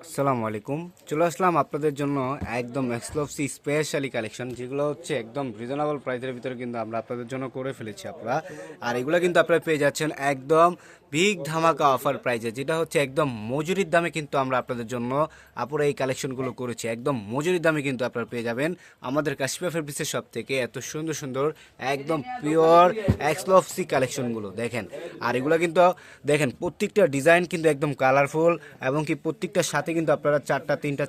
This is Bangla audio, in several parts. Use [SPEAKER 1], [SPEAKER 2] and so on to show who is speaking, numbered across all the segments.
[SPEAKER 1] আসসালামু আলাইকুম। চলে আসলাম আপনাদের জন্য একদম এক্সক্লুসিভ স্পেশালি কালেকশন, যেগুলো হচ্ছে একদম রিজনেবল প্রাইসের ভিতরে কিন্তু আমরা আপনাদের জন্য করে ফেলেছি আপনারা। আর এগুলো কিন্তু আপনারা পেয়ে যাচ্ছেন একদম বিগ ধামাকা অফার প্রাইজে, যেটা হচ্ছে একদম মজুরির দামে কিন্তু আমরা আপনাদের জন্য আপুরা এই কালেকশনগুলো করেছি। একদম মজুরির দামে কিন্তু আপনারা পেয়ে যাবেন আমাদের কাশিফা ফেব্রিক্সের শপ থেকে এত সুন্দর সুন্দর একদম পিওর এক্সক্লুসিভ কালেকশনগুলো দেখেন। আর এগুলো কিন্তু দেখেন প্রত্যেকটা ডিজাইন কিন্তু একদম কালারফুল, এবং কি প্রত্যেকটার সাথে কিন্তু আপনারা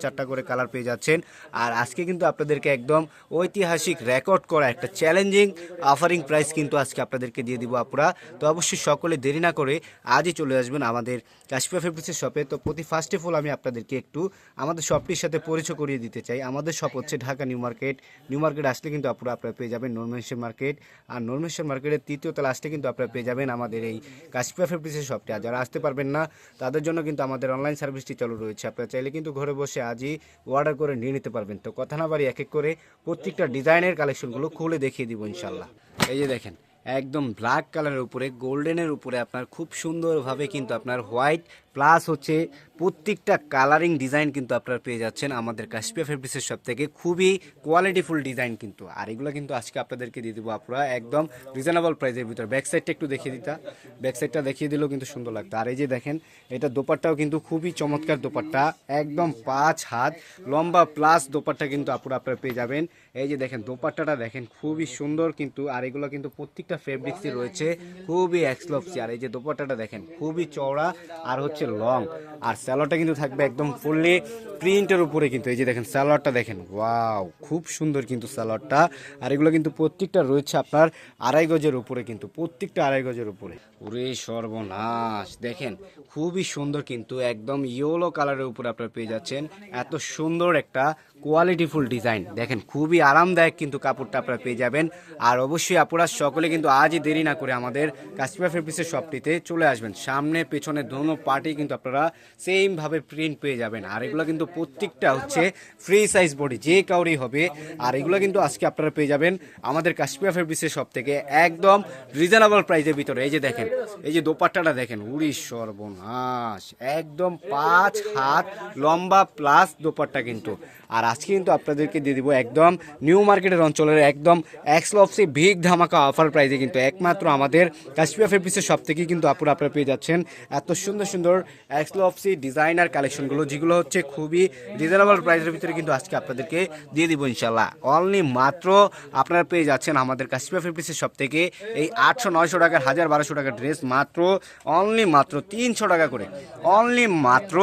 [SPEAKER 1] চারটা করে কালার পেয়ে যাচ্ছেন। আর আজকে কিন্তু আপনাদেরকে একদম ঐতিহাসিক রেকর্ড করা একটা চ্যালেঞ্জিং অফারিং প্রাইস কিন্তু আজকে আপনাদেরকে দিয়ে দিব আপুরা। তো অবশ্যই সকলে দেরি না করে আজই চলে আসবেন আমাদের কাশিফা ফেব্রিক্সের শপে। তো ফার্স্ট অফ অল আমি আপনাদেরকে একটু আমাদের শপটির সাথে পরিচয় করিয়ে দিতে চাই। আমাদের শপ হচ্ছে Dhaka new market. New market আসলে কিন্তু আপুরা আপনারা পেয়ে যাবেন নূরমেশর মার্কেট। আর নূরমেশর মার্কেটের তৃতীয় তলা আসলে কিন্তু আপনারা পেয়ে যাবেন আমাদের এই কাশিফা ফেব্রিক্সের শপটি। আর যারা আসতে পারবেন না তাদের জন্য কিন্তু আমাদের অনলাইন সার্ভিসটি চালু রয়েছে। আপনারা চাইলে কিন্তু ঘরে বসে আজই অর্ডার করে নিয়ে নিতে পারবেন। তো কথা না বাড়ি এক এক করে প্রত্যেকটা ডিজাইনের কালেকশনগুলো খুলে দেখিয়ে দিব ইনশাল্লাহ। এই যে দেখেন একদম ব্ল্যাক কালারের উপরে গোল্ডেনের উপরে আপনার খুব সুন্দরভাবে কিন্তু আপনার হোয়াইট প্লাস হচ্ছে প্রত্যেকটা কালারিং ডিজাইন কিন্তু আপনারা পেয়ে যাচ্ছেন আমাদের কাশিফা ফেব্রিক্সের শপ থেকে। খুবই কোয়ালিটিফুল ডিজাইন কিন্তু। আর এগুলো কিন্তু আজকে আপনাদেরকে দিয়ে দেবো আপনারা একদম রিজনেবল প্রাইসের ভিতরে। ব্যাক সাইডটা একটু দেখিয়ে দিতা, ব্যাক সাইডটা দেখিয়ে দিলেও কিন্তু সুন্দর লাগতো। আর এই যে দেখেন এটা দোপাট্টাও কিন্তু খুবই চমৎকার দোপাট্টা, একদম 5 হাত লম্বা প্লাস দোপাট্টা কিন্তু আপনারা পেয়ে যাবেন। এই যে দেখেন দোপাট্টাটা দেখেন খুবই সুন্দর কিন্তু। আর এগুলো কিন্তু প্রত্যেকটা ফেব্রিক্সই রয়েছে খুবই এক্সক্লুসিভ। আর এই যে দোপাট্টাটা দেখেন খুবই চওড়া আর হচ্ছে লং। আর স্যালোয়ারটা কিন্তু থাকবে একদম ফুললি প্রিন্টের উপরে কিন্তু। এই যে দেখেন স্যালোয়ারটা দেখেন, ওয়াও খুব সুন্দর কিন্তু স্যালোয়ারটা। আর এগুলো কিন্তু প্রত্যেকটা রয়েছে আপনার 2.5 গজের উপরে কিন্তু, প্রত্যেকটা 2.5 গজের উপরে। ওরে সর্বনাশ দেখেন খুবই সুন্দর কিন্তু, একদম ইয়েলো কালারের উপরে আপনারা পেয়ে যাচ্ছেন এত সুন্দর একটা কোয়ালিটিফুল ডিজাইন। দেখেন খুবই আরামদায়ক কিন্তু কাপড়টা আপনারা পেয়ে যাবেন। আর অবশ্যই আপনারা সকলে কিন্তু আজই দেরি না করে আমাদের কাশিফা ফেব্রিক্সের শপটিতে চলে আসবেন। সামনে পেছনে দোনো পার্টি কিন্তু আপনারা সেমভাবে প্রিন্ট পেয়ে যাবেন। আর এগুলো কিন্তু প্রত্যেকটা হচ্ছে ফ্রি সাইজ বডি, যে কাউরি হবে। আর এগুলো কিন্তু আজকে আপনারা পেয়ে যাবেন আমাদের কাশিফা ফেব্রিক্সের শপ থেকে একদম রিজনেবল প্রাইসের ভিতরে। এই যে দেখেন এই যে দোপাট্টাটা দেখেন, উড়ি সর্বনাশ একদম 5 হাত লম্বা প্লাস দোপাট্টা কিন্তু। আর আজকে কিন্তু আপনাদেরকে দিয়ে দিব একদম নিউ মার্কেটের অঞ্চলের একদম এক্সক্লুসিভ বিগ ধামাকা অফার প্রাইসে কিন্তু একমাত্র আমাদের কাশিফা ফেব্রিক্সের শপ থেকে কিন্তু আপনারা পেয়ে যাচ্ছেন এত সুন্দর সুন্দর এক্সক্লুসিভ ডিজাইনার কালেকশনগুলো, যেগুলো হচ্ছে খুবই রিজনেবল প্রাইসের ভিতরে কিন্তু আজকে আপনাদেরকে দিয়ে দিব ইনশাল্লাহ। অনলি মাত্র আপনারা পেয়ে যাচ্ছেন আমাদের কাশিফা ফেব্রিক্সের শপ থেকে এই 800-900 টাকার 1000-1200 টাকার ড্রেস মাত্র অনলি মাত্র 300 টাকা করে, অনলি মাত্র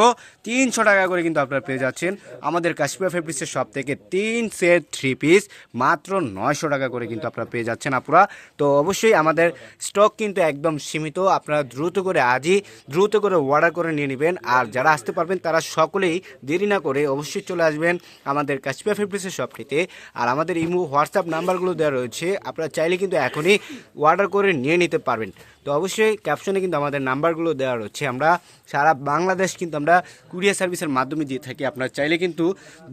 [SPEAKER 1] 300 টাকা করে কিন্তু আপনারা পেয়ে যাচ্ছেন আমাদের কাশিফা ফেব্রিক্সের শপ থেকে 3 সেট 3 পিস মাত্র 900 টাকা করে কিন্তু আপনারা পেয়ে যাচ্ছেন আপুরা। তো অবশ্যই আমাদের স্টক কিন্তু একদম সীমিত, আপনারা দ্রুত করে আজই দ্রুত করে অর্ডার করে নিয়ে নেবেন। আর যারা আসতে পারবেন তারা সকলেই দেরি না করে অবশ্যই চলে আসবেন আমাদের কাশিফা ফেব্রিক্সের শপটিতে। আর আমাদের ইমো হোয়াটসঅ্যাপ নাম্বারগুলো দেওয়া রয়েছে, আপনারা চাইলে কিন্তু এখনই অর্ডার করে নিয়ে নিতে পারবেন। তো অবশ্যই ক্যাপশনে কিন্তু আমাদের নাম্বারগুলো দেওয়া রয়েছে। আমরা সারা বাংলাদেশ কিন্তু আমরা কুরিয়ার সার্ভিসের মাধ্যমে দিয়ে থাকি, আপনারা চাইলে কিন্তু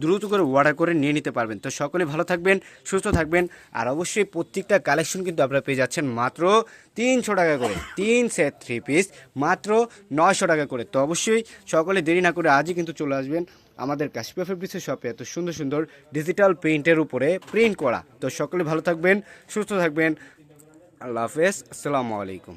[SPEAKER 1] দ্রুত করে অর্ডার করে নিয়ে নিতে পারবেন। তো সকলে ভালো থাকবেন, সুস্থ থাকবেন। আর অবশ্যই প্রত্যেকটা কালেকশন কিন্তু আপনারা পেয়ে যাচ্ছেন মাত্র 300 টাকা করে, 3 সেট 3 পিস মাত্র 900 টাকা করে। তো অবশ্যই সকলে দেরি না করে আজই কিন্তু চলে আসবেন আমাদের কাশিফা ফেব্রিক্সের শপে এত সুন্দর সুন্দর ডিজিটাল প্রিন্টের উপরে প্রিন্ট করা। তো সকলে ভালো থাকবেন, সুস্থ থাকবেন। আল্লাহ হাফেজ, আসসালামু আলাইকুম।